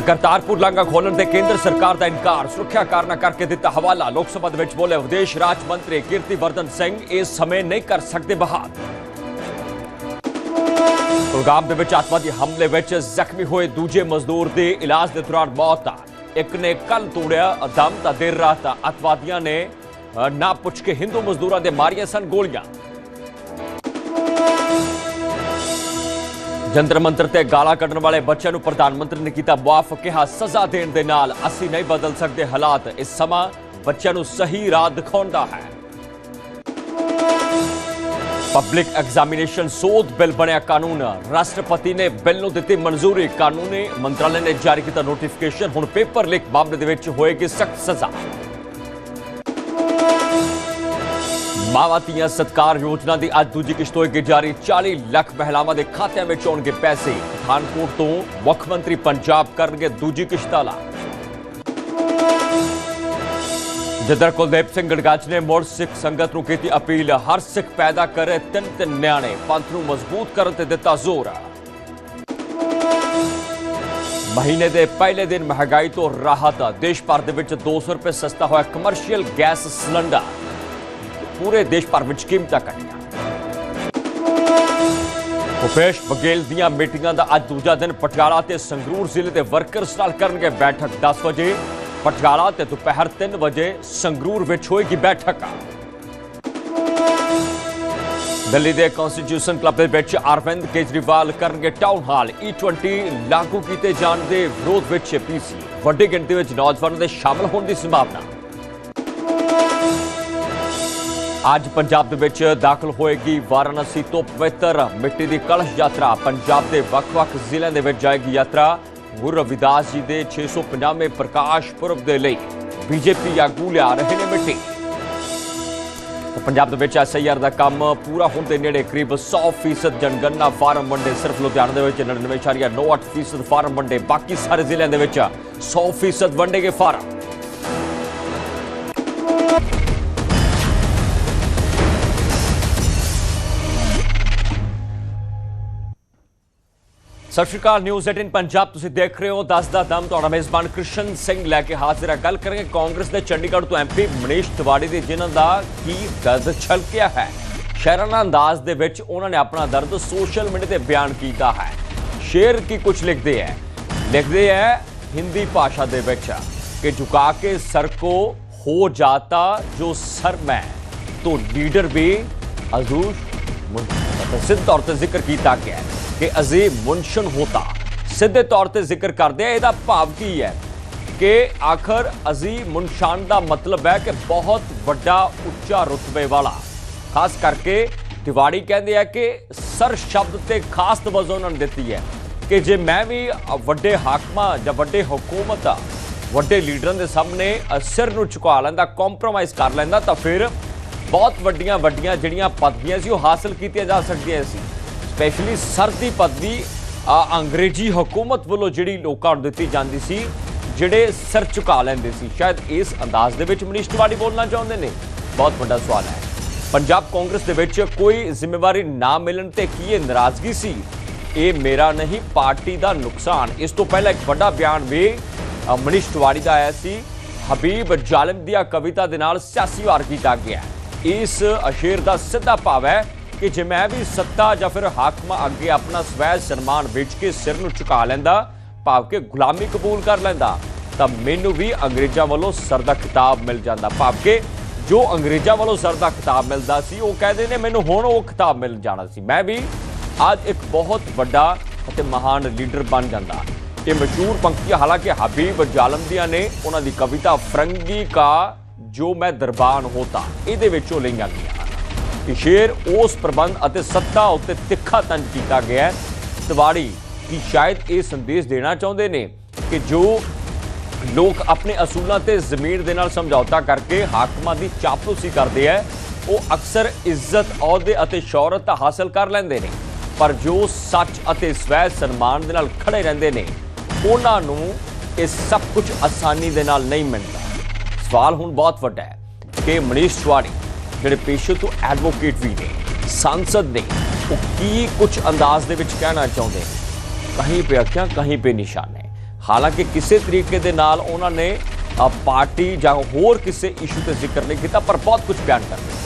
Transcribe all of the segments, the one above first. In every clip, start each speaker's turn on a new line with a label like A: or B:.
A: करतारपुर लांघा खोलण ते केंद्र सरकार का इनकार, सुरक्षा कारणों करके दिता हवाला। लोक सभा दे विच बोले विदेश राज मंत्री कीर्तिवर्धन सिंह, इस समय नहीं कर सकते बहाल। कुलगाम दे विच आतंकवादी हमले विच जख्मी हुए दूजे मजदूर की इलाज के दौरान मौत। एक ने कल तोड़िया दम तो देर रात अतवादियों ने ना पुछ के हिंदू मजदूरों के मारिया सन गोलियां। जंतर मंतर ते गाला कढ़न वाले बच्चों प्रधानमंत्री ने किया मुआफ, कहा सजा देने दे नाल असी नहीं बदल सकते हालात, इस समा बच्चों सही राह दिखाउंदा है। पब्लिक एग्जामिनेशन सोध बिल बनया कानून, राष्ट्रपति ने बिल नूं दित्ती मंजूरी। कानूनी मंत्रालय ने जारी किया नोटिफिकेशन, हुण पेपर लीक मामले दे विच होएगी सख्त सजा। मावां धीआं सत्कार योजना की अज दूजी किश्त होएगी जारी। 40 लाख महिलावां दे खात्यां विच आउणगे पैसे। पठानकोट तो मुख्यमंत्री पंजाब करनगे दूजी किश्त दा ऐलान। जदर कुलदीप सिंह गड़गच ने मुड़ सिख संगत नूं कीती अपील, हर सिख पैदा करे 3 न्याणे, पंथ नूं मजबूत करन ते दिता जोर। महीने के पहले दिन महंगाई तो राहत, देश भर दे विच 200 रुपए सस्ता होया कमर्शियल गैस सिलेंडर। पूरे देश भर में कीमतां घटियां। भूपेश बघेल दीआं मीटिंगां दा अज दूजा दिन पटियाला ते संगरूर जिले के वर्करस नाल करनगे बैठक। 10 बजे पटियाला ते दोपहर 3 बजे संगरूर विच होएगी बैठक। दिल्ली के कॉन्स्टिट्यूशन क्लब दे विच अरविंद केजरीवाल करनगे टाउन हाल। E20 लागू किए जाने के विरोध विच पीसी, वड्डी गिणती विच नौजवानों के शामिल होने की संभावना। आज पंजाब दे विच दाखिल होएगी वाराणसी तो पवित्र मिट्टी की कलश यात्रा। पंजाब के वख-वख जिलों के जाएगी यात्रा। गुरु रविदास जी के 650वें प्रकाश पुरब के लिए बीजेपी आगू लिया रहे ने मिट्टी। तो पंजाब दे विच SIR का काम पूरा होने के नेड़े, करीब 100% जनगणना फार्म वंडे। सिर्फ लुधियाना दे विच 99.98% फार्म वंडे, बाकी सारे जिलों के विच 100% वंडे के फार्म। सत श्री अकाल, न्यूज़ 18 पंजाब तुसीं देख रहे हो। 10 दा दम तुहाडा मेज़बान कृष्ण सिंह लैके हाजिर है। गल करेंगे कांग्रेस के चंडीगढ़ तो MP मनीष तिवाड़ी की, जिन्हां दा की दर्द छलकिया है। शायराना अंदाज दे विच उन्होंने अपना दर्द सोशल मीडिया पर बयान किया है। शेर की कुछ लिखते हैं हिंदी भाषा दे विच कि झुका के सर को हो जाता जो सर मैं, तो लीडर भी अजूज सिद्ध तौर पर जिक्र किया गया है कि अजीम मुनशन होता। सीधे तौर पर जिक्र करते हैं, इसका भाव की है कि आखिर अजीम मुनशान का मतलब है कि बहुत बड़ा उच्चा रुतबे वाला। खास करके तिवाड़ी कहते हैं कि सर शब्द से खास तवज्जो उन्होंने दी है कि जे मैं भी वड्डे हाकमां या वड्डे हुकूमत वड्डे लीडरां दे सामने सिर नूं झुका लैंदा, कॉम्प्रोमाइज़ कर लैंदा, तो फिर बहुत वड्डियां जिहड़ियां पदवियां सी वो हासिल कीतियां जा सकदियां सी। स्पैशली सर की पदवी अंग्रेजी हुकूमत वालों जिहड़ी लोकां नूं दित्ती जांदी सी, जिहड़े सिर झुका लैंदे सी। शायद इस अंदाज दे विच मनीष तिवाड़ी बोलना चाहुंदे ने। बहुत बड़ा सवाल है। पंजाब कांग्रेस दे विच कोई जिम्मेवारी ना मिलण ते की नाराजगी सी? ये मेरा नहीं, पार्टी का नुकसान। इस तो पहले एक बड़ा बयान भी मनीष तिवाड़ी का आया सी। हबीब जालिम दी कविता दे नाल सियासी वार किया गया। इस शेर का सीधा भाव है कि जे मैं भी सत्ता या फिर हाकमा अगे अपना स्वै सन्मान बेच के सिर नूं झुका लैंदा, भाव के गुलामी कबूल कर लैंदा, तो मैनू भी अंग्रेज़ों वालों सर का खिताब मिल जाता। भाव के जो अंग्रेज़ों वालों सर का खिताब मिलता सी, वो कहते हैं मैनू हुण वो खिताब मिल जाना सी, मैं भी आज एक बहुत बड़ा अते महान लीडर बन जाता। ये मशहूर पंक्तियां हालांकि हबीब जालमदिया ने उन्होंने कविता फरंगी का जो मैं दरबान होता ये विचों लईआं गईआं। शेर उस प्रबंध और सत्ता उत्ते तिखा तंज किया गया है। तिवाड़ी की शायद ये संदेश देना चाहते हैं कि जो लोग अपने असूलों से जमीन के नाल समझौता करके हाकमां की चापलूसी करते हैं, वो अक्सर इज्जत अहदे और शौहरत हासिल कर लेंदे ने, पर जो सच और स्वै सन्मान के नाल खड़े रहंदे ने उन्हां नूं ये सब कुछ आसानी के नाल नहीं मिलता। सवाल हुण बहुत वड्डा है कि मनीष तिवाड़ी जिहड़े पेशे तो एडवोकेट भी ने, सांसद ने, वो की कुछ अंदाज दे विच कहना चाहते हैं। कहीं पे अखियां कहीं पे निशाने। ਹਾਲਾਂਕਿ ਕਿਸੇ ਤਰੀਕੇ ਦੇ ਨਾਲ ਉਹਨਾਂ ਨੇ ਪਾਰਟੀ ਜਾਂ ਹੋਰ ਕਿਸੇ ਇਸ਼ੂ ਤੇ ਜ਼ਿਕਰ ਨਹੀਂ ਕੀਤਾ, ਪਰ ਬਹੁਤ ਕੁਝ ਬਿਆਨ ਕਰ ਦਿੱਤਾ।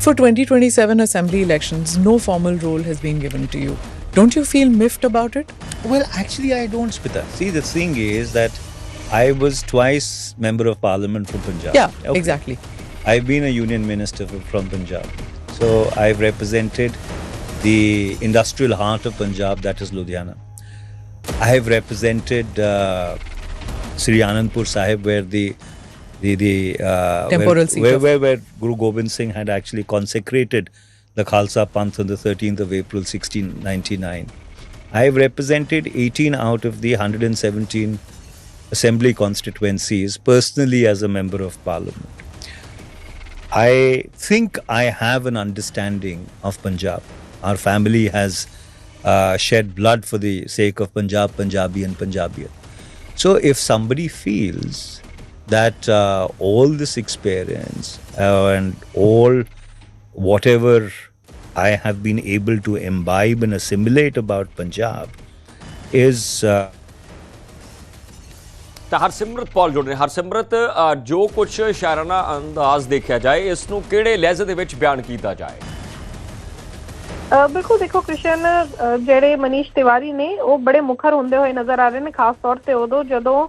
B: For 2027 assembly elections, no formal role has been given to you. Don't you feel miffed about it?
C: Well, actually, I don't, Smita. See, the thing is that I was twice Member of Parliament from Punjab.
B: Yeah, exactly.
C: I've been a Union Minister from Punjab. So I've represented the industrial heart of Punjab, that is Ludhiana. I have represented Sri Anandpur Sahib, where
B: temporal seat
C: where Guru Gobind Singh had actually consecrated the Khalsa Panth on the 13th of April 1699. I have represented 18 out of the 117 assembly constituencies personally as a member of parliament. I think I have an understanding of Punjab. Our family has shed blood for the sake of Punjab, Punjabi and Punjabiat. So if somebody feels that all this experience and all whatever I have been able to imbibe and assimilate about Punjab is
A: ਤਾਂ ਹਰਸਿਮਰਤ ਕੌਰ ਜੁੜ ਰਹੇ। ਹਰਸਿਮਰਤ, ਜੋ ਕੁਝ ਸ਼ਾਇਰਾਨਾ ਅੰਦਾਜ਼ ਦੇਖਿਆ ਜਾਏ, ਇਸ ਨੂੰ ਕਿਹੜੇ ਲਹਿਜ਼ੇ ਦੇ ਵਿੱਚ ਬਿਆਨ ਕੀਤਾ ਜਾਏ?
D: ਬਿਲਕੁਲ, ਦੇਖੋ ਕ੍ਰਿਸ਼ਨ, ਜਿਹੜੇ ਮਨੀਸ਼ ਤਿਵਾਰੀ ਨੇ ਉਹ ਬੜੇ ਮੁਖਰ ਹੁੰਦੇ ਹੋਏ ਨਜ਼ਰ ਆ ਰਹੇ ਨੇ, ਖਾਸ ਤੌਰ ਤੇ ਉਦੋਂ ਜਦੋਂ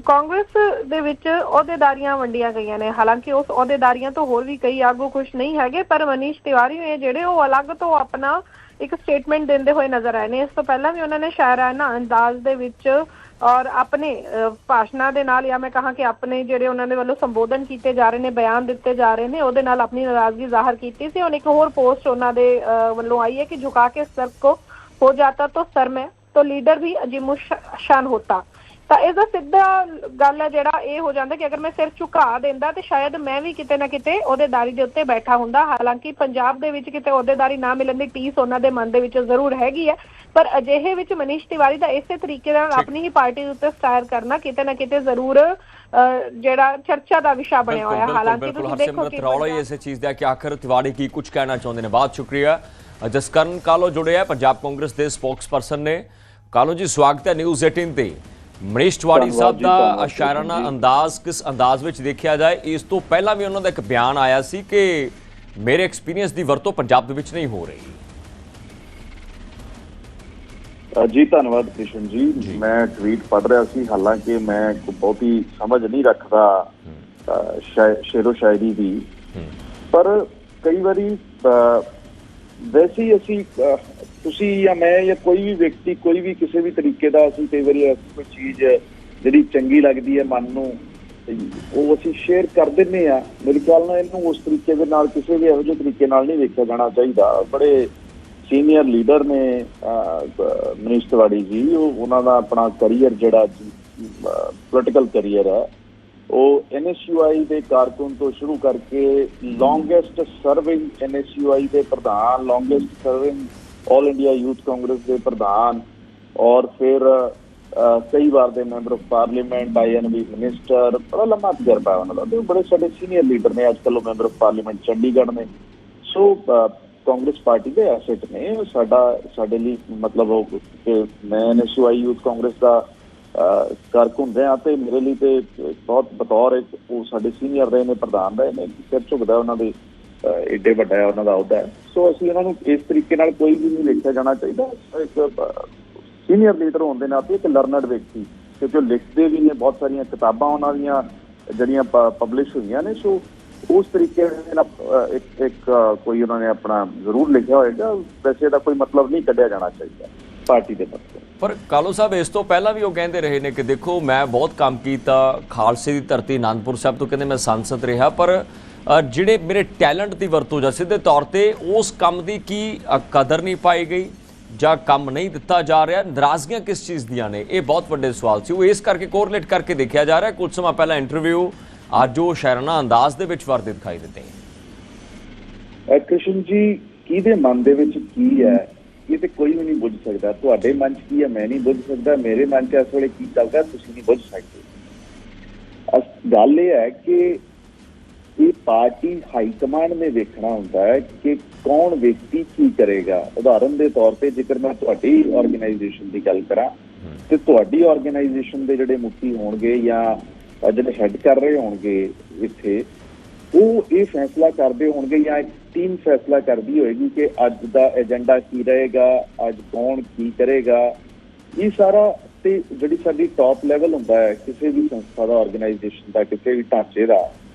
D: ਕਾਂਗਰਸ ਦੇ ਵਿੱਚ ਅਹੁਦੇਦਾਰੀਆਂ ਵੰਡੀਆਂ ਗਈਆਂ ਨੇ। ਹਾਲਾਂਕਿ ਉਸ ਅਹੁਦੇਦਾਰੀਆਂ ਤੋਂ ਹੋਰ ਵੀ ਕਈ ਆਗੂ ਖੁਸ਼ ਨਹੀਂ ਹੈਗੇ, ਪਰ ਮਨੀਸ਼ ਤਿਵਾਰੀ ਨੇ ਜਿਹੜੇ ਉਹ ਅਲੱਗ ਤੋਂ ਆਪਣਾ ਇੱਕ ਸਟੇਟਮੈਂਟ ਦਿੰਦੇ ਹੋਏ ਨਜ਼ਰ ਆਏ ਨੇ। ਇਸ ਤੋਂ ਪਹਿਲਾਂ ਵੀ ਉਹਨਾਂ ਨੇ ਸ਼ਾਇਰਾਨਾ ਅੰਦਾਜ਼ ਦੇ ਵਿੱਚ ਔਰ ਆਪਣੇ ਭਾਸ਼ਣਾਂ ਦੇ ਨਾਲ, ਜਾਂ ਮੈਂ ਕਹਾਂ ਕਿ ਆਪਣੇ ਜਿਹੜੇ ਉਹਨਾਂ ਦੇ ਵੱਲੋਂ ਸੰਬੋਧਨ ਕੀਤੇ ਜਾ ਰਹੇ ਨੇ, ਬਿਆਨ ਦਿੱਤੇ ਜਾ ਰਹੇ ਨੇ, ਉਹਦੇ ਨਾਲ ਆਪਣੀ ਨਾਰਾਜ਼ਗੀ ਜ਼ਾਹਰ ਕੀਤੀ ਸੀ। ਹੁਣ ਇੱਕ ਹੋਰ ਪੋਸਟ ਉਹਨਾਂ ਦੇ ਵੱਲੋਂ ਆਈ ਹੈ ਕਿ ਝੁਕਾ ਕੇ ਸਰ ਕੋ ਹੋ ਜਾਤਾ ਤਾਂ ਸਰ ਮੈਂ ਤਾਂ ਲੀਡਰ ਵੀ ਅਜੀਮੁ ਸ਼ਾਨ ਹੋਤਾ। ਤਾਂ ਇਸਦਾ ਸਿੱਧਾ ਗੱਲ ਹੈ ਜਿਹੜਾ ਇਹ ਹੋ ਜਾਂਦਾ ਕਿ ਅਗਰ ਮੈਂ ਸਿਰ ਝੁਕਾ ਦਿੰਦਾ ਤੇ ਸ਼ਾਇਦ ਮੈਂ ਵੀ ਕਿਤੇ ਨਾ ਕਿਤੇ ਅਹੁਦੇਦਾਰੀ ਦੇ ਉੱਤੇ ਬੈਠਾ ਹੁੰਦਾ। ਹਾਲਾਂਕਿ ਪੰਜਾਬ ਦੇ ਵਿੱਚ ਕਿਤੇ ਅਹੁਦੇਦਾਰੀ ਨਾ ਮਿਲਣ ਦੀ ਟੀਸ ਉਹਨਾਂ ਦੇ ਮਨ ਦੇ ਵਿੱਚ ਜ਼ਰੂਰ ਹੈਗੀ ਹੈ, ਪਰ ਅਜਿਹੇ ਵਿੱਚ ਮਨੀਸ਼ ਤਿਵਾਰੀ ਦਾ ਇਸੇ ਤਰੀਕੇ ਨਾਲ ਆਪਣੀ ਹੀ ਪਾਰਟੀ ਦੇ ਉੱਤੇ ਸਟਾਇਰ ਕਰਨਾ ਕਿਤੇ ਨਾ ਕਿਤੇ ਜ਼ਰੂਰ ਜਿਹੜਾ ਚਰਚਾ ਦਾ ਵਿਸ਼ਾ ਬਣਿਆ ਹੋਇਆ। ਹਾਲਾਂਕਿ ਤੁਸੀਂ ਦੇਖੋ ਕਿ ਰੌਲਾ ਹੀ
A: ਇਸੇ ਚੀਜ਼ ਦਾ ਕਿ ਆਖਰ ਤਿਵਾੜੀ ਕੀ ਕੁਝ ਕਹਿਣਾ ਚਾਹੁੰਦੇ ਨੇ। ਬਹੁਤ ਸ਼ੁਕਰੀਆ। ਜਸਕਰਨ ਕਾਲੋ ਜੁੜੇ ਆ ਪੰਜਾਬ ਕਾਂਗਰਸ ਦੇ ਸਪੋਕਸਪਰਸਨ ਨੇ। ਕਾਲੋ ਜੀ, ਸਵਾਗਤ ਹੈ ਨਿਊਜ਼ 18 ਤੇ। ਮਨੀਸ਼ ਤਿਵਾੜੀ ਸਾਹਿਬ ਦਾ ਸ਼ਾਇਰਾਨਾ ਅੰਦਾਜ਼ ਕਿਸ ਅੰਦਾਜ਼ ਵਿੱਚ ਦੇਖਿਆ ਜਾਏ? ਇਸ ਤੋਂ ਪਹਿਲਾਂ ਵੀ ਉਹਨਾਂ ਦਾ ਇੱਕ ਬਿਆਨ ਆਇਆ ਸੀ ਕਿ ਮੇਰੇ ਐਕਸਪੀਰੀਅੰਸ ਦੀ ਵਰਤੋਂ ਪੰਜਾਬ ਦੇ ਵਿੱਚ ਨਹੀਂ ਹੋ ਰਹੀ।
E: ਜੀ ਧੰਨਵਾਦ ਕ੍ਰਿਸ਼ਨ ਜੀ। ਮੈਂ ਟਵੀਟ ਪੜ੍ਹ ਰਿਹਾ ਸੀ, ਹਾਲਾਂਕਿ ਮੈਂ ਬਹੁਤੀ ਸਮਝ ਨਹੀਂ ਰੱਖਦਾ ਸ਼ੇਰੋ ਸ਼ਾਇਰੀ ਦੀ, ਪਰ ਕਈ ਵਾਰੀ ਵੈਸੇ ਹੀ ਅਸੀਂ, ਤੁਸੀਂ ਜਾਂ ਮੈਂ ਜਾਂ ਕੋਈ ਵੀ ਵਿਅਕਤੀ, ਕੋਈ ਵੀ ਕਿਸੇ ਵੀ ਤਰੀਕੇ ਦਾ, ਅਸੀਂ ਕਈ ਵਾਰੀ ਕੋਈ ਚੀਜ਼ ਜਿਹੜੀ ਚੰਗੀ ਲੱਗਦੀ ਹੈ ਮਨ ਨੂੰ, ਉਹ ਅਸੀਂ ਸ਼ੇਅਰ ਕਰ ਦਿੰਦੇ ਹਾਂ। ਮੇਰੇ ਖਿਆਲ ਨਾਲ ਇਹਨੂੰ ਉਸ ਤਰੀਕੇ ਦੇ ਨਾਲ, ਕਿਸੇ ਵੀ ਇਹੋ ਜਿਹੇ ਤਰੀਕੇ ਨਾਲ ਨਹੀਂ ਵੇਖਿਆ ਜਾਣਾ ਚਾਹੀਦਾ। ਬੜੇ ਸੀਨੀਅਰ ਲੀਡਰ ਨੇ ਮਨੀਸ਼ ਤਿਵਾੜੀ ਜੀ, ਉਹਨਾਂ ਦਾ ਆਪਣਾ ਕਰੀਅਰ ਜਿਹੜਾ ਪੋਲੀਟੀਕਲ ਕਰੀਅਰ ਹੈ, ਉਹ NSUI ਦੇ ਕਾਰਕੁਨ ਤੋਂ ਸ਼ੁਰੂ ਕਰਕੇ ਲੌਂਗੈਸਟ ਸਰਵਿੰਗ NSUI ਦੇ ਪ੍ਰਧਾਨ, longest serving all India youth Congress ਦੇ ਪ੍ਰਧਾਨ, ਔਰ ਫਿਰ ਕਈ ਵਾਰ ਦੇ member of parliament, INB minister, ਬੜਾ ਲੰਮਾ ਤਜਰਬਾ ਉਹਨਾਂ ਦਾ। ਬੜੇ ਸਾਡੇ ਸੀਨੀਅਰ ਲੀਡਰ ਨੇ, ਅੱਜ ਕੱਲ੍ਹ ਉਹ ਮੈਂਬਰ ਆਫ ਪਾਰਲੀਮੈਂਟ ਚੰਡੀਗੜ੍ਹ ਨੇ। ਸੋ ਕਾਂਗਰਸ ਪਾਰਟੀ ਦੇ ਐਸੈਟ ਨੇ। ਸਾਡੇ ਲਈ ਮਤਲਬ ਉਹ ਕਿ ਮੈਂ NSUI ਯੂਥ ਕਾਂਗਰਸ ਦਾ ਕਾਰਕੁਨ ਰਿਹਾ, ਤੇ ਮੇਰੇ ਲਈ ਤੇ ਬਹੁਤ ਬਤੌਰ ਉਹ ਸਾਡੇ ਸੀਨੀਅਰ ਰਹੇ ਨੇ, ਪ੍ਰਧਾਨ ਰਹੇ ਨੇ, ਸਿਰ ਝੁਕਦਾ ਉਹਨਾਂ ਦੇ, ਏਡੇ ਵੱਡਾ ਹੈ ਉਹਨਾਂ ਦਾ ਅਹੁਦਾ ਹੈ। ਸੋ ਅਸੀਂ ਉਹਨਾਂ ਨੂੰ ਇਸ ਤਰੀਕੇ ਨਾਲ ਕੋਈ ਵੀ ਨਹੀਂ ਵੇਖਿਆ ਜਾਣਾ ਚਾਹੀਦਾ। ਇੱਕ ਸੀਨੀਅਰ ਲੀਡਰ ਹੋਣ ਦੇ ਨਾਤੇ ਇੱਕ ਲਰਨਡ ਵਿਅਕਤੀ, ਕਿਉਂਕਿ ਉਹ ਲਿਖਦੇ ਵੀ ਨੇ, ਬਹੁਤ ਸਾਰੀਆਂ ਕਿਤਾਬਾਂ ਉਹਨਾਂ ਦੀਆਂ ਜਿਹੜੀਆਂ ਪਬਲਿਸ਼ ਹੋਈਆਂ ਨੇ। ਸੋ ਉਸ ਤਰੀਕੇ ਨਾਲ ਇੱਕ ਕੋਈ ਉਹਨਾਂ ਨੇ ਆਪਣਾ ਜ਼ਰੂਰ ਲਿਖਿਆ ਹੋਏਗਾ। ਵੈਸੇ ਦਾ ਕੋਈ ਮਤਲਬ ਨਹੀਂ ਕੱਢਿਆ ਜਾਣਾ ਚਾਹੀਦਾ ਪਾਰਟੀ ਦੇ ਪਾਸੋਂ।
A: ਪਰ ਕਾਲੋ ਸਾਹਿਬ, ਇਸ ਤੋਂ ਪਹਿਲਾਂ ਵੀ ਉਹ ਕਹਿੰਦੇ ਰਹੇ ਨੇ ਕਿ ਦੇਖੋ ਮੈਂ ਬਹੁਤ ਕੰਮ ਕੀਤਾ, ਖਾਲਸੇ ਦੀ ਧਰਤੀ ਅਨੰਦਪੁਰ ਸਾਹਿਬ ਤੋਂ ਕਹਿੰਦੇ ਮੈਂ ਸੰਸਦ ਰਿਹਾ, ਪਰ ਜਿਹੜੇ ਮੇਰੇ ਟੈਲੈਂਟ ਦੀ ਵਰਤੋਂ ਜਾਂ ਸਿੱਧੇ ਤੌਰ ਤੇ ਉਸ ਕੰਮ ਦੀ ਕੀ ਕਦਰ ਨਹੀਂ ਪਾਈ ਗਈ ਜਾਂ ਕੰਮ ਨਹੀਂ ਦਿੱਤਾ ਜਾ ਰਿਹਾ? ਨਾਰਾਜ਼ਗੀਆਂ ਕਿਸ ਚੀਜ਼ ਦੀਆਂ ਨੇ? ਇਹ ਬਹੁਤ ਵੱਡੇ ਸਵਾਲ ਸੀ। ਉਹ ਇਸ ਕਰਕੇ ਕੋਰਿਲੇਟ ਕਰਕੇ ਦੇਖਿਆ ਜਾ ਰਿਹਾ। ਕੁਝ ਸਮਾਂ ਪਹਿਲਾਂ ਇੰਟਰਵਿਊ, ਅੱਜ ਉਹ ਸ਼ਾਇਰਾਨਾ ਅੰਦਾਜ਼ ਦੇ ਵਿੱਚ ਵਰਦੇ ਦਿਖਾਈ ਦਿੱਤੇ।
E: ਕ੍ਰਿਸ਼ਨ ਜੀ, ਕਿਹਦੇ ਮਨ ਦੇ ਵਿੱਚ ਕੀ ਹੈ ਇਹ ਤੇ ਕੋਈ ਵੀ ਨਹੀਂ ਬੁੱਝ ਸਕਦਾ। ਤੁਹਾਡੇ ਮਨ 'ਚ ਕੀ ਹੈ ਮੈਂ ਨਹੀਂ ਬੁੱਝ ਸਕਦਾ, ਮੇਰੇ ਮਨ 'ਚ ਇਸ ਵੇਲੇ ਕੀ ਚੱਲਦਾ ਤੁਸੀਂ ਨਹੀਂ ਬੁੱਝ ਸਕਦੇ। ਗੱਲ ਇਹ ਹੈ ਕਿ ਇਹ ਪਾਰਟੀ ਹਾਈਕਮਾਂਡ ਨੇ ਵੇਖਣਾ ਹੁੰਦਾ ਹੈ ਕਿ ਕੌਣ ਵਿਅਕਤੀ ਕੀ ਕਰੇਗਾ। ਉਦਾਹਰਨ ਦੇ ਤੌਰ ਤੇ ਜੇਕਰ ਮੈਂ ਤੁਹਾਡੀ ਆਰਗੇਨਾਈਜੇਸ਼ਨ ਦੀ ਗੱਲ ਕਰਾਂ ਤੇ ਤੁਹਾਡੀ ਆਰਗੇਨਾਈਜੇਸ਼ਨ ਦੇ ਜਿਹੜੇ ਮੁਖੀ ਹੋਣਗੇ ਜਾਂ ਜਿਹੜੇ ਹੈੱਡ ਕਰ ਰਹੇ ਹੋਣਗੇ ਇੱਥੇ, ਉਹ ਇਹ ਫੈਸਲਾ ਕਰਦੇ ਹੋਣਗੇ ਜਾਂ ਇੱਕ ਟੀਮ ਫੈਸਲਾ ਕਰਦੀ ਹੋਏਗੀ ਕਿ ਅੱਜ ਦਾ ਏਜੰਡਾ ਕੀ ਰਹੇਗਾ, ਅੱਜ ਕੌਣ ਕੀ ਕਰੇਗਾ। ਇਹ ਸਾਰਾ ਤੇ ਜਿਹੜੀ ਸਾਡੀ ਟੌਪ ਲੈਵਲ ਹੁੰਦਾ ਹੈ ਕਿਸੇ ਵੀ ਸੰਸਥਾ ਦਾ, ਆਰਗੇਨਾਈਜੇਸ਼ਨ ਦਾ, ਕਿਸੇ ਵੀ ਢਾਂਚੇ ਦਾ,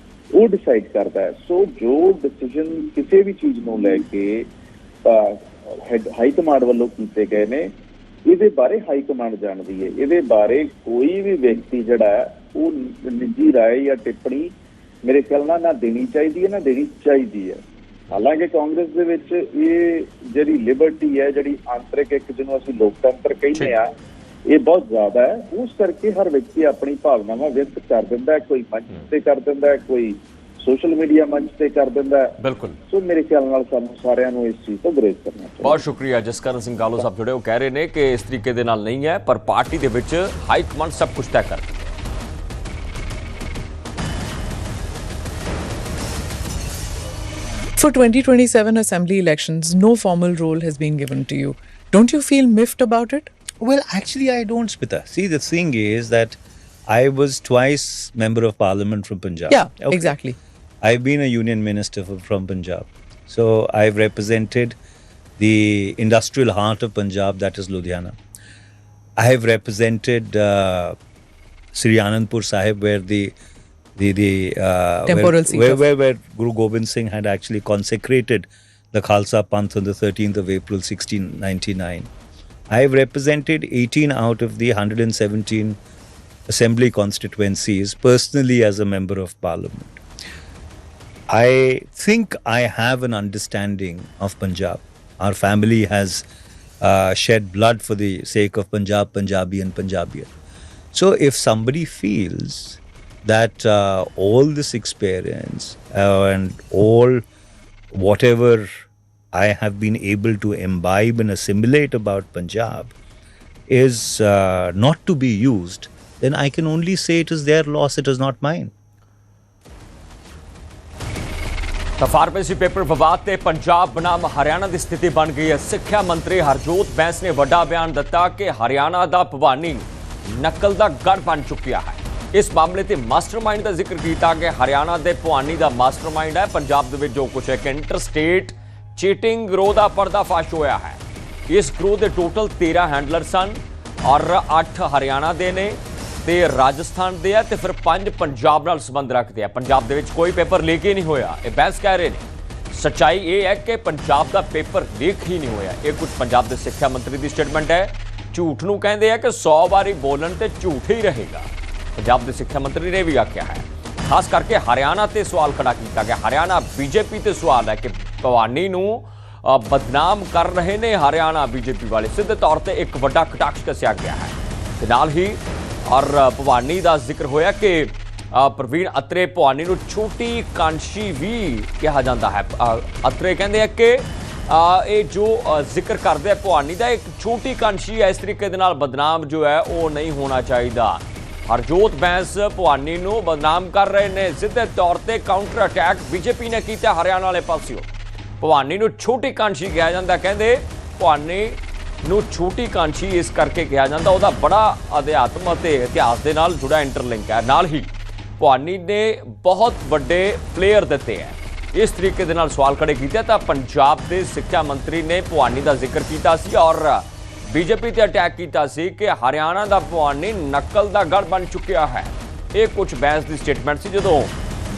E: ਉਹ ਡਿਸਾਈਡ ਕਰਦਾ ਹੈ। ਸੋ ਜੋ ਡਿਸੀਜਨ ਕਿਸੇ ਵੀ ਚੀਜ਼ ਨੂੰ ਲੈ ਕੇ ਹਾਈ ਕਮਾਂਡ ਵੱਲੋਂ ਕੀਤੇ ਗਏ ਨੇ, ਇਹਦੇ ਬਾਰੇ ਹਾਈ ਕਮਾਂਡ ਜਾਣਦੀ ਹੈ। ਇਹਦੇ ਬਾਰੇ ਕੋਈ ਵੀ ਵਿਅਕਤੀ ਜਿਹੜਾ ਹੈ ਉਹ ਨਿੱਜੀ ਰਾਏ ਜਾਂ ਟਿੱਪਣੀ ਮੇਰੇ ਖਿਆਲ ਨਾਲ ਨਾ ਦੇਣੀ ਚਾਹੀਦੀ ਹੈ, ਨਾ ਦੇਣੀ ਚਾਹੀਦੀ ਹੈ। ਹਾਲਾਂਕਿ ਕਾਂਗਰਸ ਦੇ ਵਿੱਚ ਇਹ ਜਿਹੜੀ ਲਿਬਰਟੀ ਹੈ, ਜਿਹੜੀ ਆਂਤਰਿਕ ਇੱਕ ਜਿਹਨੂੰ ਅਸੀਂ ਲੋਕਤੰਤਰ ਕਹਿੰਦੇ ਆ, ਇਹ ਬਹੁਤ ਜ਼ਿਆਦਾ ਹੈ। ਉਸ ਕਰਕੇ ਹਰ ਵਿਅਕਤੀ ਆਪਣੀ ਭਾਵਨਾਵਾਂ ਵਿਅਕਤ ਕਰ ਦਿੰਦਾ ਹੈ, ਕੋਈ ਮੰਚ ਤੇ ਕਰ ਦਿੰਦਾ ਹੈ, ਕੋਈ ਸੋਸ਼ਲ ਮੀਡੀਆ ਮੰਚ ਤੇ ਕਰ ਦਿੰਦਾ ਹੈ।
A: ਬਿਲਕੁਲ।
E: ਸੋ ਮੇਰੇ ਖਿਆਲ ਨਾਲ ਸਾਨੂੰ ਸਾਰਿਆਂ ਨੂੰ ਇਸ ਚੀਜ਼ ਤੋਂ ਗੁਰੇਜ਼ ਕਰਨਾ ਚਾਹੀਦਾ।
A: ਬਹੁਤ ਸ਼ੁਕਰੀਆ ਜਸਕਰਨ ਸਿੰਘ ਕਾਲੂ ਸਾਹਿਬ ਜੁੜੇ, ਉਹ ਕਹਿ ਰਹੇ ਨੇ ਕਿ ਇਸ ਤਰੀਕੇ ਦੇ ਨਾਲ ਨਹੀਂ ਹੈ, ਪਰ ਪਾਰਟੀ ਦੇ ਵਿੱਚ ਹਾਈ ਕਮਾਂਡ ਸਭ ਕੁਝ ਤੈਅ ਕਰਦੀ ਹੈ।
B: For 2027 assembly elections, no formal role has been given to you. Don't you feel miffed about it?
C: Well, actually, I don't, Smita. See, the thing is that I was twice member of parliament from Punjab.
B: Yeah, exactly.
C: I've been a union minister from Punjab. So I've represented the industrial heart of Punjab, that is Ludhiana. I have represented Sri Anandpur Sahib, where
B: Temporal seat
C: where Guru Gobind Singh had actually consecrated the Khalsa Panth on the 13th of April 1699. I have represented 18 out of the 117 assembly constituencies personally as a member of parliament. I think I have an understanding of Punjab. Our family has shed blood for the sake of Punjab, Punjabi and Punjabian. So if somebody feels that all this experience and all whatever I have been able to imbibe and assimilate about Punjab is not to be used, then I can only say it is their loss, it is not mine.
A: ਤਾਂ pharmacy paper ਵਿਵਾਦ ਤੇ ਪੰਜਾਬ ਬਨਾਮ ਹਰਿਆਣਾ ਦੀ ਸਥਿਤੀ ਬਣ ਗਈ ਹੈ। ਸਿੱਖਿਆ ਮੰਤਰੀ ਹਰਜੋਤ ਬੈਂਸ ਨੇ ਵੱਡਾ ਬਿਆਨ ਦਿੱਤਾ ਕਿ ਹਰਿਆਣਾ ਦਾ ਭਵਾਨੀ ਨਕਲ ਦਾ ਗੜ ਬਣ ਚੁੱਕਿਆ ਹੈ। ਇਸ ਮਾਮਲੇ ਤੇ ਮਾਸਟਰਮਾਈਂਡ ਦਾ ਜ਼ਿਕਰ ਕੀਤਾ ਕਿ ਹਰਿਆਣਾ ਦੇ ਭਵਾਨੀ ਦਾ ਮਾਸਟਰਮਾਈਂਡ ਹੈ ਪੰਜਾਬ ਦੇ ਵਿੱਚ ਜੋ ਕੁਝ ਹੈ ਕਿ ਇੰਟਰਸਟੇਟ ਚੀਟਿੰਗ ਗਰੋਹ ਦਾ ਪਰਦਾਫਾਸ਼ ਹੋਇਆ ਹੈ। ਇਸ ਗਰੋਹ ਦੇ ਟੋਟਲ 13 ਹੈਂਡਲਰ ਸਨ ਔਰ 8 ਹਰਿਆਣਾ ਦੇ ਨੇ ਤੇ ਰਾਜਸਥਾਨ ਦੇ ਆ ਤੇ ਫਿਰ 5 ਪੰਜਾਬ ਨਾਲ ਸੰਬੰਧ ਰੱਖਦੇ ਆ। ਪੰਜਾਬ ਦੇ ਵਿੱਚ ਕੋਈ ਪੇਪਰ ਲੀਕ ਹੀ ਨਹੀਂ ਹੋਇਆ, ਇਹ ਬੈਂਸ ਕਹਿ ਰਹੇ ਨੇ। ਸੱਚਾਈ ਇਹ ਹੈ ਕਿ ਪੰਜਾਬ ਦਾ ਪੇਪਰ ਲੀਕ ਹੀ ਨਹੀਂ ਹੋਇਆ। ਇਹ ਕੁਝ ਪੰਜਾਬ ਦੇ ਸਿੱਖਿਆ ਮੰਤਰੀ ਦੀ ਸਟੇਟਮੈਂਟ ਹੈ। ਝੂਠ ਨੂੰ ਕਹਿੰਦੇ ਆ ਕਿ 100 ਵਾਰੀ ਬੋਲਣ ਤੇ ਝੂਠ ਹੀ ਰਹੇਗਾ। ਪੰਜਾਬ ਦੇ ਸਿੱਖਿਆ ਮੰਤਰੀ ਨੇ ਵੀ ਆਖਿਆ ਹੈ। ਖਾਸ ਕਰਕੇ ਹਰਿਆਣਾ ਤੇ ਸਵਾਲ ਖੜਾ ਕੀਤਾ ਗਿਆ। ਹਰਿਆਣਾ ਬੀਜੇਪੀ ਤੇ ਸਵਾਲ ਹੈ ਕਿ ਭਵਾਨੀ ਨੂੰ ਬਦਨਾਮ ਕਰ ਰਹੇ ਨੇ ਹਰਿਆਣਾ ਬੀਜੇਪੀ ਵਾਲੇ। ਸਿੱਧੇ ਤੌਰ ਤੇ ਇੱਕ ਵੱਡਾ ਕਟਾਕਸ਼ ਕੱਸਿਆ ਗਿਆ ਹੈ ਤੇ ਨਾਲ ਹੀ ਔਰ ਭਵਾਨੀ ਦਾ ਜ਼ਿਕਰ ਹੋਇਆ ਕਿ ਪ੍ਰਵੀਨ ਅਤਰੇ ਭਵਾਨੀ ਨੂੰ ਛੋਟੀ ਕਾਂਸ਼ੀ ਵੀ ਕਿਹਾ ਜਾਂਦਾ ਹੈ। ਅਤਰੇ ਕਹਿੰਦੇ ਆ ਕਿ ਇਹ ਜੋ ਜ਼ਿਕਰ ਕਰਦੇ ਆ ਭਵਾਨੀ ਦਾ, ਇੱਕ ਛੋਟੀ ਕਾਂਸ਼ੀ ਹੈ, ਇਸ ਤਰੀਕੇ ਦੇ ਨਾਲ ਬਦਨਾਮ ਜੋ ਹੈ ਉਹ ਨਹੀਂ ਹੋਣਾ ਚਾਹੀਦਾ। ਹਰਜੋਤ ਬੈਂਸ ਭਵਾਨੀ ਨੂੰ ਬਦਨਾਮ ਕਰ ਰਹੇ ਨੇ। ਸਿੱਧੇ ਤੌਰ ਤੇ ਕਾਊਂਟਰ ਅਟੈਕ ਬੀਜੇਪੀ ਨੇ ਕੀਤਾ ਹਰਿਆਣਾ ਵਾਲੇ ਪਾਸਿਓਂ। ਭਵਾਨੀ ਨੂੰ ਛੋਟੀ ਕਾਂਸ਼ੀ ਕਿਹਾ ਜਾਂਦਾ। ਕਹਿੰਦੇ ਭਵਾਨੀ ਨੂੰ ਛੋਟੀ ਕਾਂਸ਼ੀ ਇਸ ਕਰਕੇ ਕਿਹਾ ਜਾਂਦਾ, ਉਹਦਾ ਬੜਾ ਅਧਿਆਤਮ ਅਤੇ ਇਤਿਹਾਸ ਦੇ ਨਾਲ ਜੁੜਾ ਇੰਟਰਲਿੰਕ ਹੈ। ਨਾਲ ਹੀ ਭਵਾਨੀ ਨੇ ਬਹੁਤ ਵੱਡੇ ਪਲੇਅਰ ਦਿੱਤੇ ਹੈ। ਇਸ ਤਰੀਕੇ ਦੇ ਨਾਲ ਸਵਾਲ ਖੜੇ ਕੀਤੇ ਤਾਂ ਪੰਜਾਬ ਦੇ ਸਿੱਖਿਆ ਮੰਤਰੀ ਨੇ ਭਵਾਨੀ ਦਾ ਜ਼ਿਕਰ ਕੀਤਾ ਸੀ ਔਰ ਬੀਜੇਪੀ ਤੇ ਅਟੈਕ ਕੀਤਾ ਸੀ ਕਿ ਹਰਿਆਣਾ ਦਾ ਭਵਾਨੀ ਨਕਲ ਦਾ ਗੜ ਬਣ ਚੁੱਕਿਆ ਹੈ। ਇਹ ਕੁਝ ਬੈਂਸ ਦੀ ਸਟੇਟਮੈਂਟ ਸੀ ਜਦੋਂ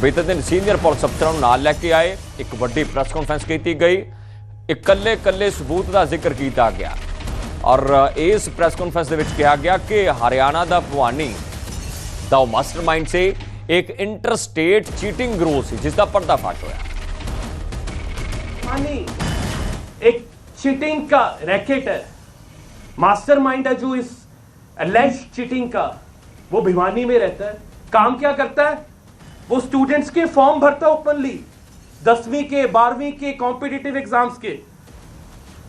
A: ਬੀਤੇ ਦਿਨ ਸੀਨੀਅਰ ਪੁਲਿਸ ਅਫਸਰਾਂ ਨੂੰ ਨਾਲ ਲੈ ਕੇ ਆਏ। ਇੱਕ ਵੱਡੀ ਪ੍ਰੈਸ ਕਾਨਫਰੰਸ ਕੀਤੀ ਗਈ, ਇਕੱਲੇ ਸਬੂਤ ਦਾ ਜ਼ਿਕਰ ਕੀਤਾ ਗਿਆ ਔਰ ਇਸ ਪ੍ਰੈਸ ਕਾਨਫਰੰਸ ਦੇ ਵਿੱਚ ਕਿਹਾ ਗਿਆ ਕਿ ਹਰਿਆਣਾ ਦਾ ਭਵਾਨੀ ਦਾ ਉਹ ਮਾਸਟਰਮਾइंड से एक इंटरस्टेट चीटिंग ग्रोह से जिसका पर्दाफाश होया।
F: एक चीटिंग का रैकेट है, मास्टरमाइंड है जो इस एलिज्ड चीटिंग का, वो भिवानी में रहता है। काम क्या करता है? वो स्टूडेंट्स के फॉर्म भरता है ओपनली, 10वीं के 12वीं के कॉम्पिटिटिव एग्जाम्स के,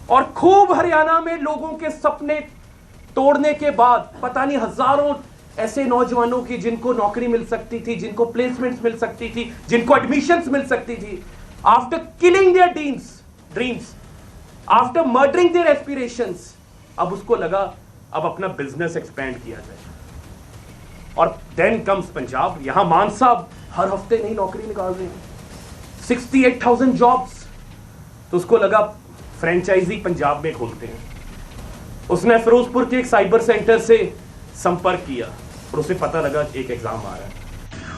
F: और खूब हरियाणा में लोगों के सपने तोड़ने के बाद पता नहीं हजारों ऐसे नौजवानों की जिनको नौकरी मिल सकती थी, जिनको प्लेसमेंट्स मिल सकती थी, जिनको एडमिशंस मिल सकती थी, after killing their dreams, after murdering their aspirations, अब उसको लगा अब अपना बिजनेस एक्सपेंड किया जाए। और देन कम्स पंजाब, यहां मान साहब हर हफ्ते नई नौकरी निकाल रहे हैं, 68,000 जॉब्स। तो उसको लगा फ्रेंचाइजी पंजाब में खोलते हैं। उसने फिरोजपुर के एक साइबर सेंटर से संपर्क किया और उसे पता लगा एक एग्जाम आ रहा है।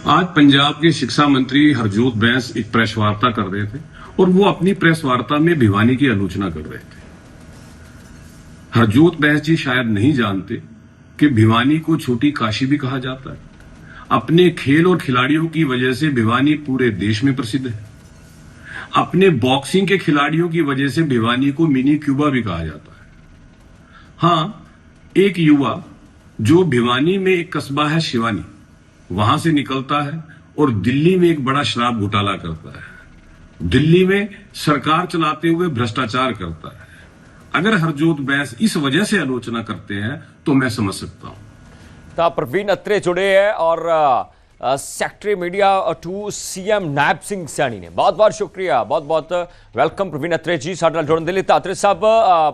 G: आज पंजाब के शिक्षा मंत्री हरजोत बैंस एक प्रेस वार्ता कर रहे थे और वो अपनी प्रेस वार्ता में भिवानी की आलोचना कर रहे थे। हरजोत बैंस जी शायद नहीं जानते कि भिवानी को छोटी काशी भी कहा जाता है। अपने खेल और खिलाड़ियों की वजह से भिवानी पूरे देश में प्रसिद्ध है। अपने बॉक्सिंग के खिलाड़ियों की वजह से भिवानी को मिनी क्यूबा भी कहा जाता है। हाँ, एक युवा जो भिवानी में एक कस्बा है शिवानी, वहां से निकलता है और दिल्ली में एक बड़ा शराब घोटाला करता है, दिल्ली में सरकार चलाते हुए भ्रष्टाचार करता है। अगर हरजोत बैंस इस वजह से आलोचना करते हैं तो मैं समझ सकता हूं।
A: तो प्रवीण अत्रे जुड़े हैं और secretary media to CM Nayab Singh Saini ने बहुत बहुत शुक्रिया, बहुत बहुत वेलकम प्रवीण अत्रे जी साडे नाल जुड़न दे लई। तो अत्रे साहब,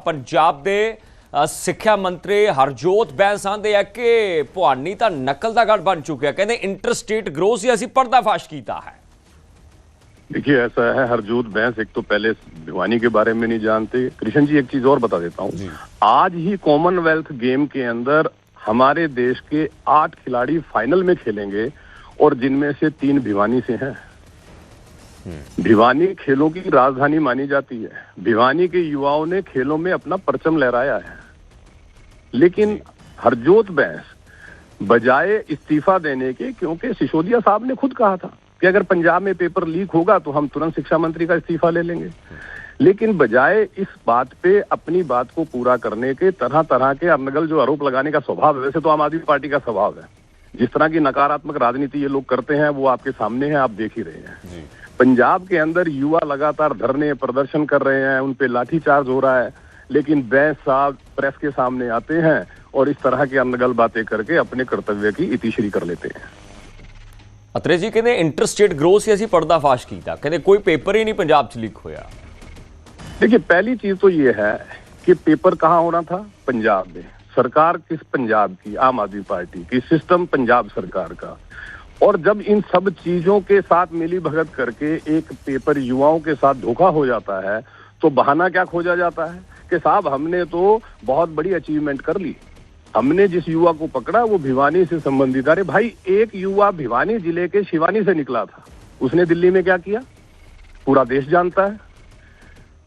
A: पंजाब दे सिक्ख्या मंत्री हरजोत बैंस आंदे है कि भवानी तो नकल का गढ़ बन चुका, कहते इंटर स्टेट ग्रोह से असीं पर्दाफाश किया है।
H: देखिए, ऐसा है, हरजोत बैंस एक तो पहले भिवानी के बारे में नहीं जानते। कृष्ण जी, एक चीज और बता देता हूँ, आज ही कॉमनवेल्थ गेम के अंदर हमारे देश के 8 खिलाड़ी फाइनल में खेलेंगे और जिनमें से 3 भिवानी से हैं। भिवानी खेलों की राजधानी मानी जाती है। भिवानी के युवाओं ने खेलों में अपना परचम लहराया है। लेकिन हरजोत बैंस बजाय इस्तीफा देने के, क्योंकि सिसोदिया साहब ने खुद कहा था कि अगर पंजाब में पेपर लीक होगा तो हम तुरंत शिक्षा मंत्री का इस्तीफा ले लेंगे, लेकिन बजाय इस बात पे अपनी बात को पूरा करने के तरह तरह के अनगल जो आरोप लगाने का स्वभाव है, वैसे तो आम आदमी पार्टी का स्वभाव है, जिस तरह की नकारात्मक राजनीति ये लोग करते हैं वो आपके सामने है, आप देख ही रहे हैं। पंजाब के अंदर युवा लगातार धरने प्रदर्शन कर रहे हैं, उन पे लाठीचार्ज हो रहा है, लेकिन बैंस साहब प्रेस के सामने आते हैं और इस तरह की अनगल बातें करके अपने कर्तव्य की इतिश्री कर लेते हैं।
A: अत्रे जी कहते इंटर स्टेट ग्रोह से असीं पर्दाफाश किया, कहते कोई पेपर ही नहीं पंजाब च लीक होया।
H: देखिए, पहली चीज तो ये है कि पेपर कहाँ होना था, पंजाब में। सरकार किस पंजाब की, आम आदमी पार्टी की, सिस्टम पंजाब सरकार का। और जब इन सब चीजों के साथ मिली भगत करके एक पेपर युवाओं के साथ धोखा हो जाता है तो बहाना क्या खोजा जाता है कि साहब हमने तो बहुत बड़ी अचीवमेंट कर ली, हमने जिस युवा को पकड़ा वो भिवानी से संबंधित। अरे भाई, एक युवा भिवानी जिले के शिवानी से निकला था, उसने दिल्ली में क्या किया पूरा देश जानता है।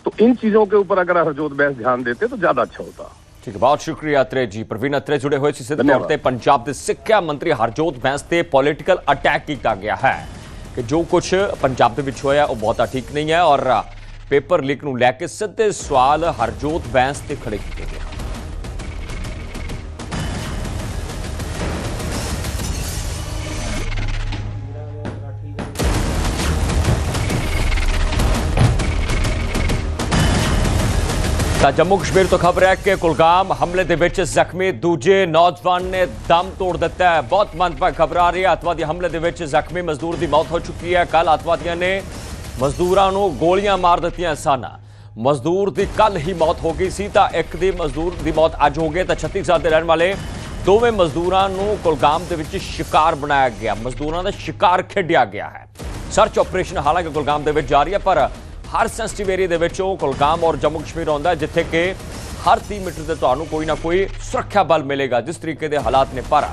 H: तो इन चीजों के ऊपर अगर हरजोत बैंस ध्यान देते तो ज्यादा अच्छा होता।
A: ठीक है, बहुत शुक्रिया अत्रे जी। प्रवीण अत्रे जुड़े हुए सिद्ध तौर पर पंजाब के सिक्ख्या मंत्री हरजोत बैंस ते पॉलिटिकल अटैक किया गया है कि जो कुछ पंजाब के होया वो बहुता ठीक नहीं है और पेपर लीक नूं लैके सीधे सवाल हरजोत बैंस ते खड़े किए गए। जम्मू कश्मीर तो खबर है कि कुलगाम हमले के विच जख्मी दूजे नौजवान ने दम तोड़ दिता है। बहुत मंदभागी खबर आ रही है, अतवादी हमले के विच जख्मी मजदूर की मौत हो चुकी है। कल अतवादियों ने मजदूरों को गोलियां मार दित्तियां सन। मजदूर की कल ही मौत हो गई सी तो एक दी मजदूर की मौत अज हो गई। तो छत्तीसगढ़ के रहने वाले दोवें मजदूरों को कुलगाम के विच शिकार बनाया गया, मजदूरों का शिकार खेडिया गया है। सर्च ऑपरेशन हालांकि कुलगाम के विच जारी है पर हर सेंसिटिव एरिया के कुलगाम और जम्मू कश्मीर आता है जिथे कि हर 30 मीटर से तुहानू कोई ना कोई सुरक्षा बल मिलेगा। जिस तरीके के हालात ने पर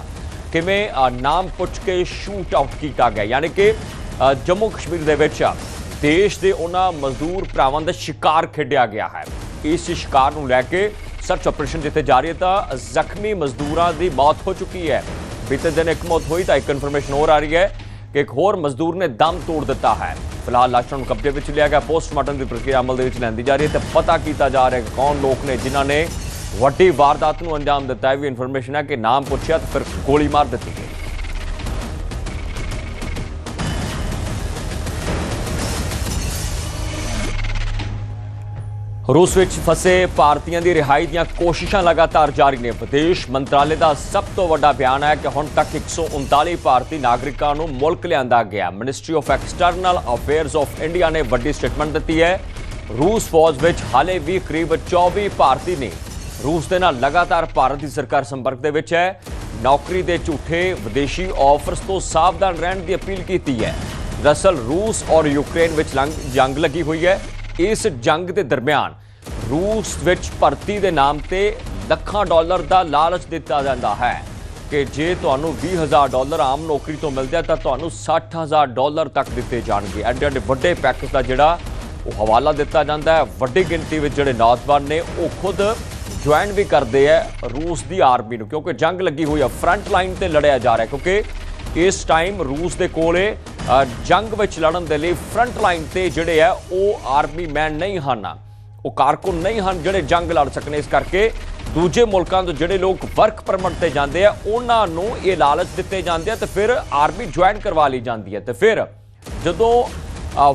A: किवें नाम पुछ के शूट आउट किया गया, यानी कि जम्मू कश्मीर के विच देश के उन्होंने मजदूर भरावां दा शिकार खेडिया गया है। इस शिकार नूं लैके सर्च ऑपरेशन जिथे जारी है तो जख्मी मजदूरों की मौत हो चुकी है। बीते दिन एक मौत हुई तो एक इन्फॉर्मेशन और आ रही है कि एक होर मजदूर ने दम तोड़ दिता है। फिलहाल लाशों को कब्जे में लिया गया, पोस्टमार्टम की प्रक्रिया अमल लैंदी जा रही है। तो पता किया जा रहा है कि कौन लोग ने जिन्होंने वड्डी वारदात को अंजाम दिता है। भी इन्फॉर्मेशन है कि नाम पूछा तो फिर गोली मार दी गई। रूस में फसे भारतीयों की रिहाई दी कोशिशां लगातार जारी ने। विदेश मंत्रालय का सब तो बड़ा बयान है कि हुण तक 139 भारतीय नागरिकों को मुल्क लिया गया। Ministry of external affairs of India ने बड़ी स्टेटमेंट दी है। रूस फौज में हाले भी करीब 24 भारतीय ने रूस ਦੇ ਨਾਲ ਲਗਾਤਾਰ ਭਾਰਤ ਦੀ ਸਰਕਾਰ ਸੰਪਰਕ ਦੇ ਵਿੱਚ ਹੈ। ਨੌਕਰੀ ਦੇ ਝੂਠੇ ਵਿਦੇਸ਼ੀ ਆਫਰਸ ਤੋਂ ਸਾਵਧਾਨ ਰਹਿਣ ਦੀ ਅਪੀਲ ਕੀਤੀ ਹੈ। ਦਰਅਸਲ रूस और यूक्रेन ਵਿੱਚ ਜੰਗ ਲੱਗੀ ਹੋਈ ਹੈ। ਇਸ ਜੰਗ ਦੇ ਦਰਮਿਆਨ रूस ਵਿੱਚ ਭਰਤੀ ਦੇ ਨਾਮ ਤੇ ਲੱਖਾਂ ਡਾਲਰ ਦਾ ਲਾਲਚ ਦਿੱਤਾ ਜਾਂਦਾ ਹੈ ਕਿ ਜੇ ਤੁਹਾਨੂੰ $20,000 ਆਮ ਨੌਕਰੀ ਤੋਂ ਮਿਲਦਾ ਹੈ ਤਾਂ ਤੁਹਾਨੂੰ $60,000 ਤੱਕ ਦਿੱਤੇ ਜਾਣਗੇ। ਐਡੇ ਐਡੇ ਵੱਡੇ ਪੈਕੇਜ ਦਾ ਜਿਹੜਾ ਉਹ ਹਵਾਲਾ ਦਿੱਤਾ ਜਾਂਦਾ ਹੈ। ਵੱਡੀ ਗਿਣਤੀ ਵਿੱਚ ਜਿਹੜੇ ਨੌਜਵਾਨ ਨੇ ਉਹ ਖੁਦ ज्वाइन भी करते हैं रूस की आर्मी ਨੂੰ क्योंकि जंग लगी हुई है। फ्रंट लाइन ਤੇ लड़िया जा रहा है क्योंकि इस टाइम रूस के कोले जंग ਵਿੱਚ लड़न के लिए फ्रंट लाइन ਤੇ ਜਿਹੜੇ ਹੈ ਉਹ आर्मी मैन नहीं ਹਨ, ਉਹ कारकुन नहीं ਹਨ ਜਿਹੜੇ जंग लड़ सकने। इस करके दूजे मुल्कों ਤੋਂ ਜਿਹੜੇ लोग वर्क परमिट ਤੇ ਜਾਂਦੇ ਆ ਉਹਨਾਂ ਨੂੰ ਇਹ ਲਾਲਚ ਦਿੱਤੇ ਜਾਂਦੇ ਆ ਤੇ ਫਿਰ आर्मी ज्वाइन करवा ली जाती है। तो फिर ਜਦੋਂ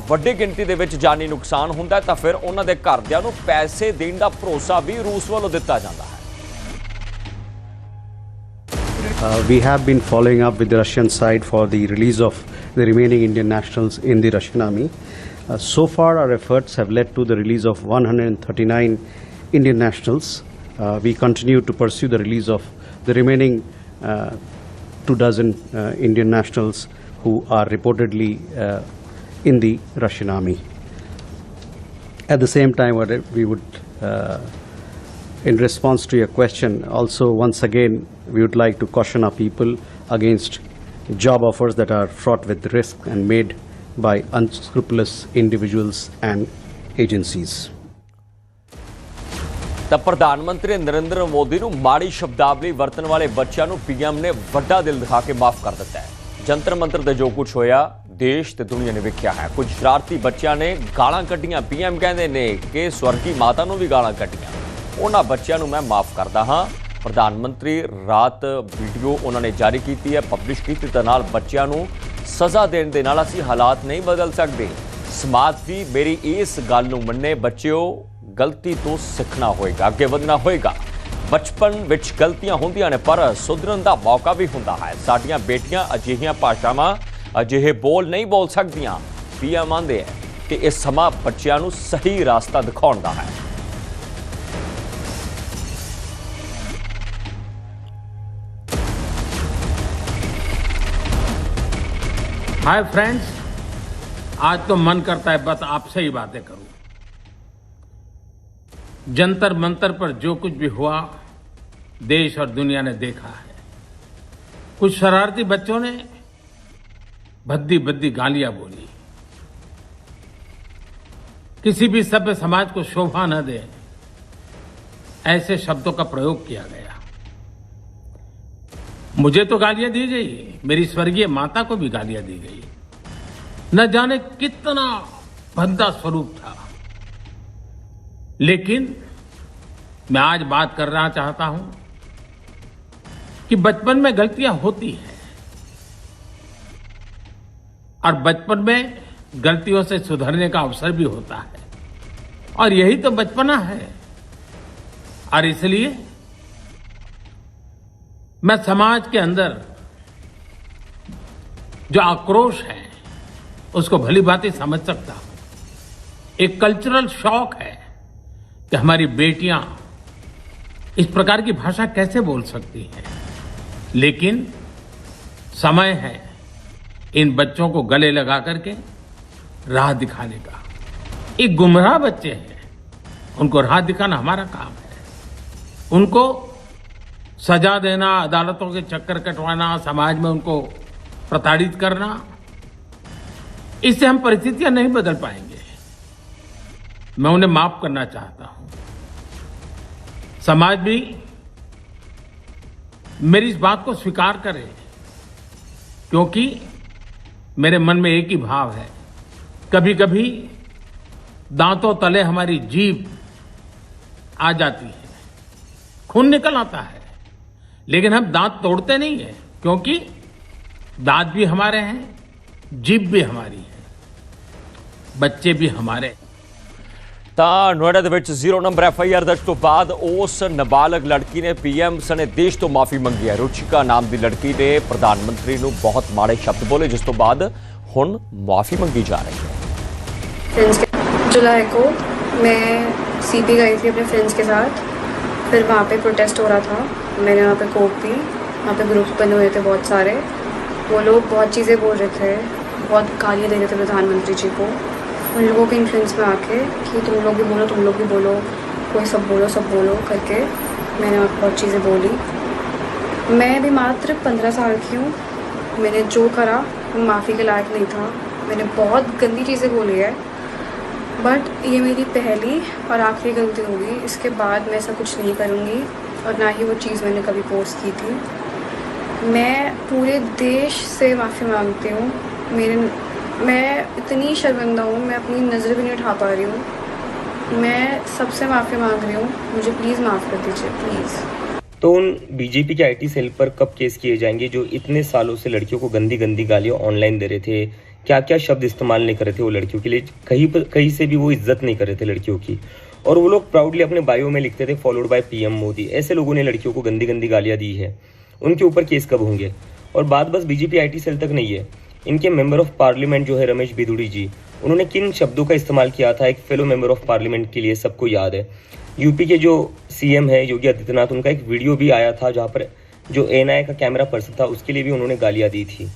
A: ਵੱਡੀ ਗਿਣਤੀ ਦੇ ਵਿੱਚ ਜਾਨੀ ਨੁਕਸਾਨ ਹੁੰਦਾ ਤਾਂ ਫਿਰ ਉਹਨਾਂ ਦੇ ਘਰਦਿਆਂ ਨੂੰ ਪੈਸੇ ਦੇਣ ਦਾ ਭਰੋਸਾ ਵੀ ਰੂਸ ਵੱਲੋਂ ਦਿੱਤਾ ਜਾਂਦਾ ਹੈ।
I: We have been following up with the Russian side for the release of the remaining Indian nationals in the Russian army. So far our efforts have led to the release of 139 Indian nationals. We continue to pursue the release of the remaining 24 Indian nationals who are reportedly in the Russian army. At the same time, we would, in response to your question, also once again, we would like to caution our people against job offers that are fraught with risk and made by unscrupulous individuals and agencies.
A: ਤਾਂ ਪ੍ਰਧਾਨ ਮੰਤਰੀ ਨਰਿੰਦਰ ਮੋਦੀ ਨੂੰ ਮਾੜੀ ਸ਼ਬਦਾਵਲੀ ਵਰਤਣ ਵਾਲੇ ਬੱਚਿਆਂ ਨੂੰ ਪੀਐਮ ਨੇ ਵੱਡਾ ਦਿਲ ਦਿਖਾ ਕੇ ਮਾਫ ਕਰ ਦਿੱਤਾ ਹੈ। ਜੰਤਰ ਮੰਤਰ ਤੇ ਜੋ ਕੁਝ ਹੋਇਆ देश ते दुनिया ने वेख्या है। कुछ शरारती बच्चों ने गालां कड्डियां। पीएम कहते हैं कि स्वर्गी माता नूं भी गालां कड्डियां। उन्हां बच्चों नूं मैं माफ़ करदा हाँ। प्रधानमंत्री रात वीडियो उन्होंने जारी की है, पब्लिश की, ते नाल बच्चों नूं सज़ा देण दे नाल असीं हालात नहीं बदल सकते। समाज भी मेरी इस गल नूं मन्ने। बच्चों गलती तो सीखना होएगा, अगे वधना होएगा। बचपन विच गलतियां होंदियां ने पर सुधरन दा मौका भी हुंदा है। साडियां बेटियां अजिहियां भाषावां अजिहे बोल नहीं बोल सकदियां। पीएम आंदे है कि इस समा बच्चों नूं सही रास्ता दिखाउण दा है।
J: हाय फ्रेंड्स, आज तो मन करता है बस आपसे ही बातें करूं। जंतर मंतर पर जो कुछ भी हुआ देश और दुनिया ने देखा है। कुछ शरारती बच्चों ने भद्दी भद्दी गालियां बोली। किसी भी सभ्य समाज को शोभा न दे ऐसे शब्दों का प्रयोग किया गया। मुझे तो गालियां दी गई, मेरी स्वर्गीय माता को भी गालियां दी गई। न जाने कितना भद्दा स्वरूप था। लेकिन मैं आज बात करना चाहता हूं कि बचपन में गलतियां होती हैं और बचपन में गलतियों से सुधरने का अवसर भी होता है और यही तो बचपना है। और इसलिए मैं समाज के अंदर जो आक्रोश है उसको भली भांति समझ सकता हूं। एक कल्चरल शॉक है कि हमारी बेटियां इस प्रकार की भाषा कैसे बोल सकती हैं। लेकिन समय है इन बच्चों को गले लगा करके राह दिखाने का। एक गुमराह बच्चे हैं, उनको राह दिखाना हमारा काम है। उनको सजा देना, अदालतों के चक्कर कटवाना, समाज में उनको प्रताड़ित करना, इससे हम परिस्थितियां नहीं बदल पाएंगे। मैं उन्हें माफ करना चाहता हूं। समाज भी मेरी इस बात को स्वीकार करे क्योंकि मेरे मन में एक ही भाव है। कभी कभी दांतों तले हमारी जीभ आ जाती है, खून निकल आता है, लेकिन हम दांत तोड़ते नहीं है क्योंकि दांत भी हमारे हैं, जीभ भी हमारी है, बच्चे भी हमारे।
A: ਤਾਂ ਨੋਇਡਾ ਦੇ ਵਿੱਚ 0 ਨੰਬਰ FIR ਦਰਜ ਤੋਂ ਬਾਅਦ ਉਸ ਨਾਬਾਲਗ ਲੜਕੀ ਨੇ ਪੀਐਮ ਸਣੇ ਦੇਸ਼ ਤੋਂ ਮਾਫੀ ਮੰਗੀ ਹੈ। ਰੁਚਿਕਾ ਨਾਮ ਦੀ ਲੜਕੀ ਨੇ ਪ੍ਰਧਾਨ ਮੰਤਰੀ ਨੂੰ ਬਹੁਤ ਮਾੜੇ ਸ਼ਬਦ ਬੋਲੇ ਜਿਸ ਤੋਂ ਬਾਅਦ ਹੁਣ ਮਾਫੀ ਮੰਗੀ ਜਾ ਰਹੀ है।
K: जुलाई को मैं CP गई थी अपने फ्रेंड्स के साथ फिर वहाँ पे प्रोटेस्ट हो रहा था, मैंने वहाँ पे कोक पी, वहाँ पे ग्रुप्स बने हुए थे बहुत सारे, वो लोग बहुत चीज़ें बोल रहे थे, बहुत गालियाँ दे रहे थे प्रधानमंत्री जी को, उन लोगों के इन्फ्लुएंस में आके कि तुम लोग भी बोलो, तुम लोग भी बोलो, कोई सब बोलो करके मैंने वहाँ बहुत चीज़ें बोली। मैं भी मात्र 15 साल की हूँ, मैंने जो करा वो माफ़ी के लायक नहीं था, मैंने बहुत गंदी चीज़ें बोली है, बट ये मेरी पहली और आखिरी गलती होगी, इसके बाद मैं ऐसा कुछ नहीं करूँगी और ना ही वो चीज़ मैंने कभी पोस्ट की थी। मैं पूरे देश से माफ़ी मांगती हूँ, मैं इतनी शर्मिंदा हूँ, मैं अपनी नज़र भी नहीं उठा पा रही हूँ, मैं सबसे माफ़ी मांग रही हूँ, मुझे प्लीज़ माफ़ कर दीजिए प्लीज़।
L: तो उन बीजेपी के आईटी सेल पर कब केस किए जाएंगे जो इतने सालों से लड़कियों को गंदी गंदी गालियाँ ऑनलाइन दे रहे थे, क्या क्या शब्द इस्तेमाल नहीं कर रहे थे वो लड़कियों के लिए, कहीं से भी वो इज्जत नहीं कर रहे थे लड़कियों की, और वो लोग प्राउडली अपने बायो में लिखते थे फॉलोड बाय पीएम मोदी। ऐसे लोगों ने लड़कियों को गंदी गंदी गालियाँ दी है, उनके ऊपर केस कब होंगे? और बात बस बीजेपी आईटी सेल तक नहीं है, इनके मेंबर ऑफ पार्लियामेंट जो है रमेश बिधूड़ी जी, उन्होंने किन शब्दों का इस्तेमाल किया था एक फेलो मेंबर ऑफ पार्लियामेंट के लिए सबको याद है। यूपी के जो सीएम है योगी आदित्यनाथ, उनका एक वीडियो भी आया था जहाँ पर जो एनआई का कैमरा पर्सन था उसके लिए भी उन्होंने गालियाँ दी थी।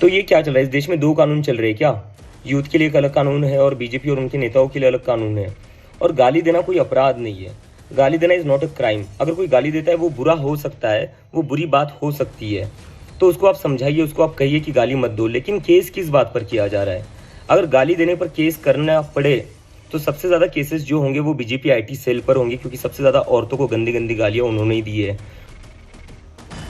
L: तो ये क्या चल रहा है? इस देश में दो कानून चल रहे हैं क्या? यूथ के लिए एक अलग कानून है और बीजेपी और उनके नेताओं के लिए अलग कानून है। और गाली देना कोई अपराध नहीं है, गाली देना इज़ नॉट अ क्राइम। अगर कोई गाली देता है वो बुरा हो सकता है, वो बुरी बात हो सकती है, तो उसको आप समझाइए, उसको आप कहिए कि गाली मत दो, लेकिन केस किस बात पर किया जा रहा है? अगर गाली देने पर केस करना पड़े तो सबसे ज़्यादा केसेस जो होंगे वो बीजेपी आईटी सेल पर होंगे, क्योंकि सबसे ज़्यादा औरतों को गंदी गंदी गालियाँ उन्होंने ही दी है।